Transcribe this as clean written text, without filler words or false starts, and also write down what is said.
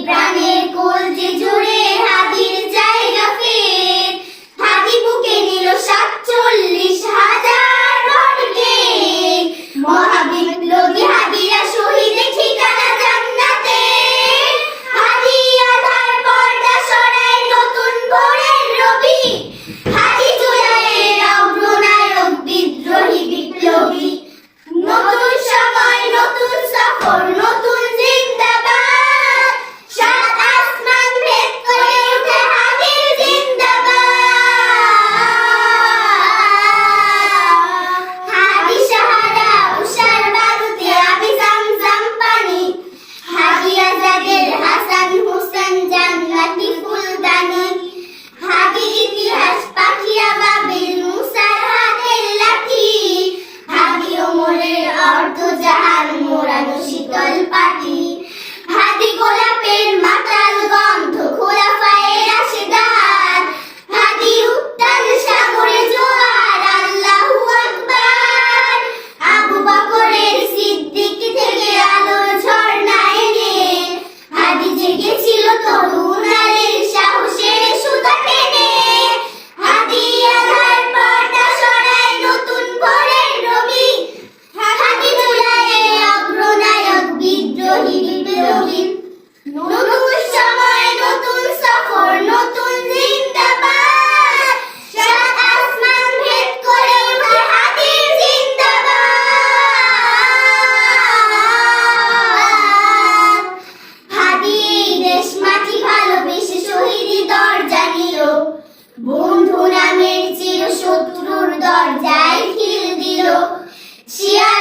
প্রাণের কলজে জুড়ে হাদির জায়গা ফের। হাদি বুকে নিল 47,000 বর্গে। মহাবিপ্লবী হাদিরা শহীদে ঠিকানা জান্নাতে। হাদি আধার পর্দা সরায় নতুন ভোরের রবি। হাদি জুলাইয়ের অগ্রনায়ক বিদ্রোহী বিপ্লবী। নতুন সময় নতুন সফর নতুন জিন্দাবাদ। সাত আসমান ভেদ করে উঠে হাদির জিন্দাবাদ। হাদি সাহারা উষার বারুতে আবি জামজাম পানি। হাদি আজাদের হাসান হোসেন জান্নাতি ফুলদানি। হাদি ইতিহাস পাখিয়া বাবিল মুসার হাতের লাঠি। হাদি ওমরের অর্ধজাহান মোড়ানো শীতল পাটি। হাদি গোলাপের মাতাল গন্ধ খোলাফায়ে রাশেদার। হাদি উত্তাল সাগরে জোয়ার আল্লাহু আকবার। আবু বকরের সিদ্দিক থেকে আলোর ঝর্ণা এনে। হাদি জেগেছিল তরুণ আলীর সাহসের সুতা টেনে। হাদি আধার পর্দা সরায় নতুন ভোরের রবি। হাদি জুলাইয়ের অগ্রনায়ক বিদ্রোহী বিপ্লবী। নতুন সময় নতুন সফর নতুন জিন্দাবাদ। সাত আসমান ভেদ করে উঠে হাদির জিন্দাবাদ। হাদি দেশ মাটি ভালোবেসে শহীদি দরজা নিল। বন্ধু নামের চির শত্রুর দরজায় খিল দিল। শিয়া